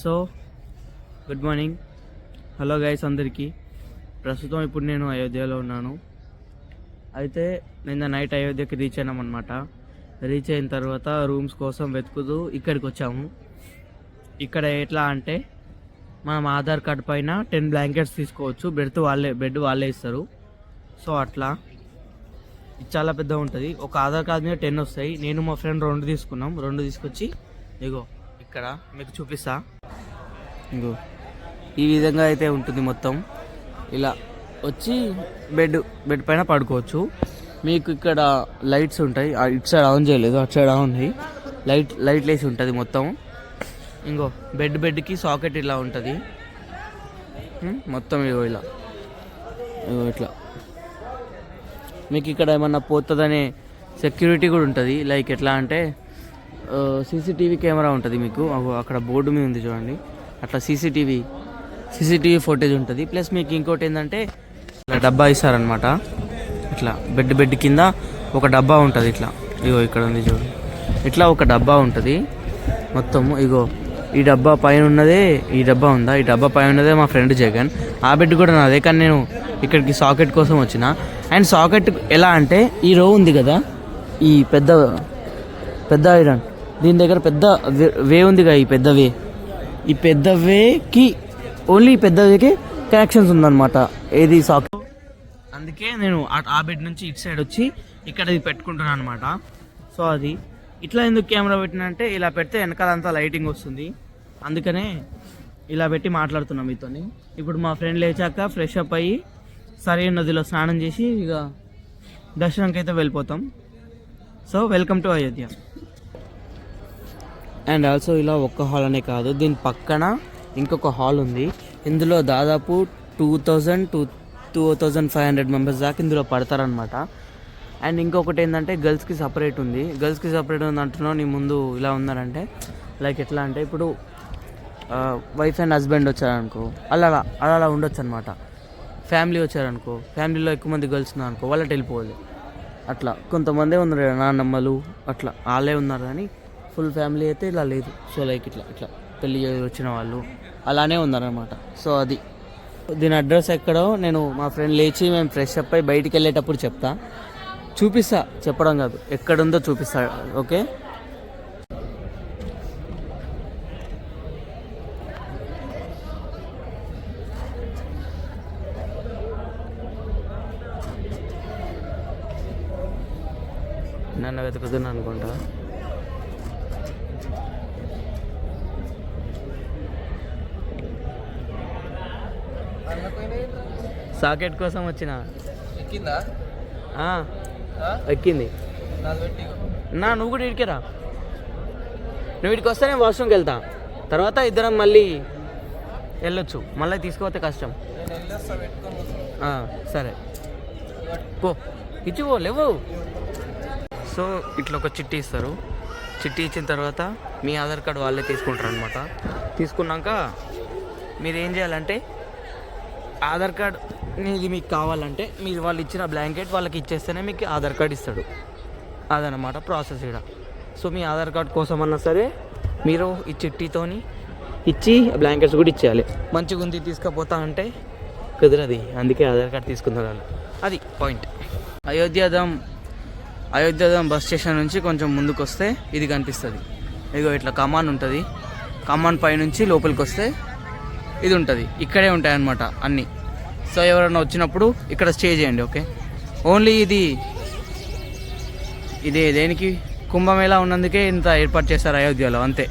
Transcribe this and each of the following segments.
So good morning, hello guys అందరికీ. ప్రస్తుతం ఇప్పుడు నేను అయోధ్యలో ఉన్నాను. అయితే నిన్న నైట్ అయోధ్యకి రీచ్ అయినామన్నమాట. రీచ్ అయిన తర్వాత రూమ్స్ కోసం వెతుకుతూ ఇక్కడికి వచ్చాము. ఇక్కడ ఎట్లా అంటే మనం ఆధార్ కార్డ్ పైన 10 బ్లాంకెట్స్ తీసుకోవచ్చు. బెడ్ వాళ్ళే ఇస్తారు. సో అట్లా ఇది చాలా పెద్దగా ఉంటుంది. ఒక ఆధార్ కార్డ్ మీద 10 వస్తాయి. నేను మా ఫ్రెండ్ 2 తీసుకున్నాం. 2 తీసుకొచ్చి ఇగో ఇక్కడ మీకు చూపిస్తా. ఇంకో ఈ విధంగా అయితే ఉంటుంది. మొత్తం ఇలా వచ్చి బెడ్ పైన పడుకోవచ్చు. మీకు ఇక్కడ లైట్స్ ఉంటాయి. ఇటు సైడ్ ఆన్ చేయలేదు, అటు సైడ్ ఆన్ ఉంది. లైట్ లేసి ఉంటుంది మొత్తం. ఇంకో బెడ్కి సాకెట్ ఇలా ఉంటుంది మొత్తం. ఇగో ఇట్లా మీకు ఇక్కడ ఏమన్నా పోతుందనే సెక్యూరిటీ కూడా ఉంటుంది. లైక్ ఎట్లా అంటే సీసీటీవీ కెమెరా ఉంటుంది మీకు. అక్కడ బోర్డు మీద ఉంది చూడండి. అట్లా సీసీటీవీ ఫుటేజ్ ఉంటుంది. ప్లస్ మీకు ఇంకోటి ఏంటంటే ఇట్లా డబ్బా ఇస్తారనమాట. ఇట్లా బెడ్ కింద ఒక డబ్బా ఉంటుంది. ఇట్లా ఇగో ఇక్కడ ఉంది చూడండి. ఇట్లా ఒక డబ్బా ఉంటుంది మొత్తము. ఇగో ఈ డబ్బా పైన ఉన్నదే, ఈ డబ్బా ఉందా, ఈ డబ్బా పైన ఉన్నదే మా ఫ్రెండ్ జగన్. ఆ బెడ్ కూడా నాదే, కానీ నేను ఇక్కడికి సాకెట్ కోసం వచ్చిన. అండ్ సాకెట్ ఎలా అంటే ఈ రో ఉంది కదా, ఈ పెద్ద ఐరన్ దీని దగ్గర పెద్ద వే ఉంది కదా, ఈ పెద్ద వేకి ఓన్లీ పెద్ద వేకి కనెక్షన్స్ ఉందన్నమాట. ఏది సాకెట్. అందుకే నేను ఆ బెడ్ నుంచి ఇటు సైడ్ వచ్చి ఇక్కడ ఇది పెట్టుకుంటున్నాను అనమాట. సో అది ఇట్లా ఎందుకు కెమెరా పెట్టినా అంటే ఇలా పెడితే వెనకాలంతా లైటింగ్ వస్తుంది. అందుకనే ఇలా పెట్టి మాట్లాడుతున్నాం మీతో. ఇప్పుడు మా ఫ్రెండ్ లేచాక ఫ్రెష్ అప్ అయ్యి సరైన నదిలో స్నానం చేసి ఇక దర్శనంకి అయితే వెళ్ళిపోతాం. So welcome to Ayodhya. And also ఇలా ఒక్క హాల్ అనే కాదు, దీని పక్కన ఇంకొక హాల్ ఉంది. ఇందులో దాదాపు 2,500 మెంబర్స్ దాకా ఇందులో పడతారనమాట. అండ్ ఇంకొకటి ఏంటంటే గర్ల్స్కి సపరేట్ ఉంది. అంటున్నావు నీ ముందు ఇలా ఉన్నారంటే లైక్ ఎట్లా అంటే ఇప్పుడు వైఫ్ అండ్ హస్బెండ్ వచ్చారనుకో అలా ఉండొచ్చు అనమాట. ఫ్యామిలీ వచ్చారనుకో, ఫ్యామిలీలో ఎక్కువ మంది గర్ల్స్ ఉన్నారనుకో వాళ్ళకి వెళ్ళిపోవాలి. అట్లా కొంతమందే ఉన్నారు, నాన్నమ్మలు అట్లా వాళ్ళే ఉన్నారు, కానీ ఫుల్ ఫ్యామిలీ అయితే ఇలా లేదు. సో లైక్ ఇట్లా పెళ్ళి వచ్చిన వాళ్ళు అలానే ఉన్నారనమాట. సో అది దీని అడ్రస్ ఎక్కడో నేను మా ఫ్రెండ్ లేచి మేము ఫ్రెష్ అప్ అయి బయటికి వెళ్ళేటప్పుడు చూపిస్తా, చెప్పడం కాదు, ఎక్కడుందో చూపిస్తా. ఓకే, నన్ను వెతుకుతున్నా అనుకుంటా. సాకెట్ కోసం వచ్చిన. ఎక్కింది నువ్వు కూడా ఇడికేరా. నువ్వు ఇడికి వస్తే నేను వాష్రూమ్కి వెళ్తా. తర్వాత ఇద్దరం మళ్ళీ వెళ్ళొచ్చు. మళ్ళీ తీసుకుపోతే కష్టం. సరే పో, ఇచ్చిపో లేవు. సో ఇట్లా ఒక చిట్టి ఇస్తారు. చిట్టి ఇచ్చిన తర్వాత మీ ఆధార్ కార్డు వాళ్ళే తీసుకుంటారు అనమాట. తీసుకున్నాక మీరు ఏం చేయాలంటే ఆధార్ కార్డ్ ఇది మీకు కావాలంటే మీరు వాళ్ళు ఇచ్చిన బ్లాంకెట్ వాళ్ళకి ఇచ్చేస్తేనే మీకు ఆధార్ కార్డ్ ఇస్తాడు. అదనమాట ప్రాసెస్ ఇక్కడ. సో మీ ఆధార్ కార్డ్ కోసం అన్నా సరే మీరు ఈ చిట్టీతోని ఇచ్చి బ్లాంకెట్స్ కూడా ఇచ్చేయాలి. మంచిగా ఉంది తీసుకుపోతా అంటే కుదరది. అందుకే ఆధార్ కార్డ్ తీసుకున్నారు. అది పాయింట్. అయోధ్యధామ్ బస్ స్టేషన్ నుంచి కొంచెం ముందుకు వస్తే ఇది కనిపిస్తుంది. ఇదిగో ఇట్లా కమాన్ ఉంటుంది. కమాన్ పైనుంచి లోపలికి వస్తే ఇది ఉంటుంది. ఇక్కడే ఉంటాయి అన్నమాట అన్నీ. సో ఎవరైనా వచ్చినప్పుడు ఇక్కడ స్టే చేయండి. ఓకే, ఓన్లీ ఇదే దేనికి కుంభమేళా ఉన్నందుకే ఇంత ఏర్పాటు చేస్తారు అయోధ్యలో, అంతే.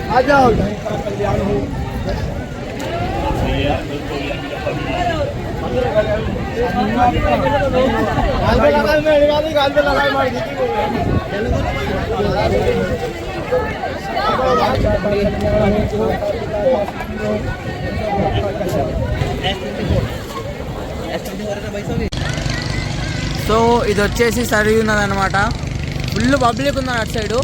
आ जाओ। कल्याण हो। సో ఇది వచ్చేసి సరిగి ఉన్నదన్నమాట. ఫుల్ పబ్లిక్ ఉన్నారు అటు సైడు.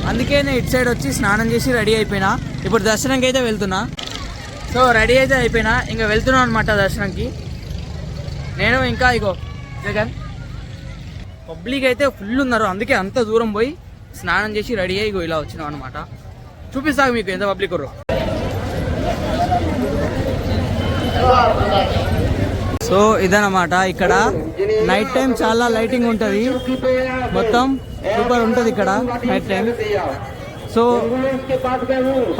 అందుకే నేను ఇటు సైడ్ వచ్చి స్నానం చేసి రెడీ అయిపోయినా. ఇప్పుడు దర్శనంకి అయితే వెళ్తున్నా. సో రెడీ అయితే అయిపోయినా, ఇంకా వెళ్తున్నాను అనమాట దర్శనంకి. నేను ఇంకా ఇగో జగన్ పబ్లిక్ అయితే ఫుల్ ఉన్నారు. అందుకే అంత దూరం పోయి స్నానం చేసి రెడీ అయ్యి ఇగో ఇలా వచ్చినాం అనమాట. చూపిస్తాను మీకు ఎంత పబ్లిక్ ఉర్రో. సో ఇదన్నమాట, ఇక్కడ నైట్ టైం చాలా లైటింగ్ ఉంటుంది, మొత్తం సూపర్ ఉంటుంది ఇక్కడ నైట్ టైం. సో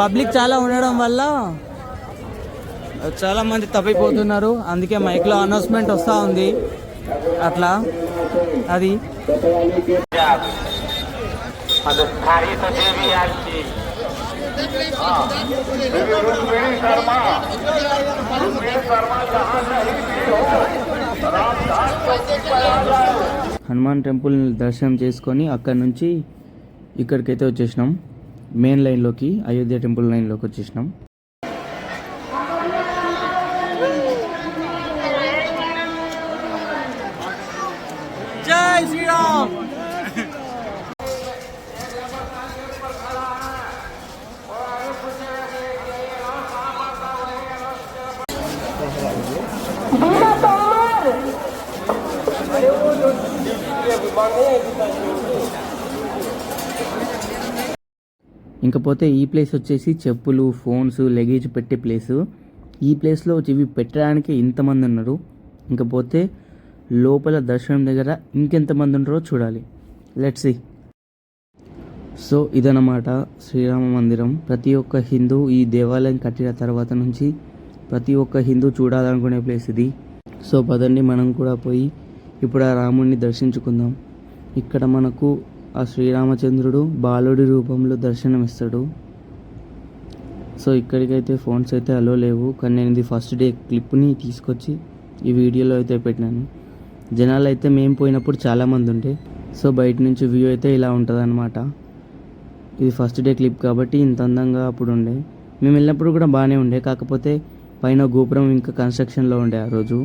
పబ్లిక్ చాలా ఉండడం వల్ల చాలా మంది తప్పిపోతున్నారు. అందుకే మైక్లో అనౌన్స్మెంట్ వస్తూ ఉంది అట్లా. అది హనుమాన్ టెంపుల్ దర్శనం చేసుకొని అక్కడి నుంచి ఇక్కడికైతే వచ్చేసినాం, మెయిన్ లైన్లోకి, అయోధ్య టెంపుల్ లైన్లోకి వచ్చేసినాం. జై శ్రీరామ్. ఇంకపోతే ఈ ప్లేస్ వచ్చేసి చెప్పులు, ఫోన్స్, లగేజ్ పెట్టే ప్లేసు. ఈ ప్లేస్లో ఇవి పెట్టడానికి ఇంతమంది ఉన్నారు. ఇంకపోతే లోపల దర్శనం దగ్గర ఇంకెంతమంది ఉన్నారో చూడాలి. Let's see. సో ఇదన్నమాట శ్రీరామ మందిరం. ప్రతి ఒక్క హిందూ ఈ దేవాలయం కట్టిన తర్వాత నుంచి ప్రతి ఒక్క హిందూ చూడాలనుకునే ప్లేస్ ఇది. సో పదండి మనం కూడా పోయి ఇప్పుడు ఆ రాముడిని దర్శించుకుందాం. ఇక్కడ మనకు ఆ శ్రీరామచంద్రుడు బాలుడి రూపంలో దర్శనమిస్తాడు. సో ఇక్కడికైతే ఫోన్స్ అయితే అలో లేవు, కానీ నేను ఇది ఫస్ట్ డే క్లిప్ని తీసుకొచ్చి ఈ వీడియోలో అయితే పెట్టినాను. జనాలు అయితే మేము పోయినప్పుడు చాలామంది ఉండే. సో బయట నుంచి వ్యూ అయితే ఇలా ఉంటుంది అన్నమాట. ఇది ఫస్ట్ డే క్లిప్ కాబట్టి ఇంత అందంగా అప్పుడు ఉండే. మేము వెళ్ళినప్పుడు కూడా బాగానే ఉండే, కాకపోతే పైన గోపురం ఇంకా కన్స్ట్రక్షన్లో ఉండే ఆ రోజు.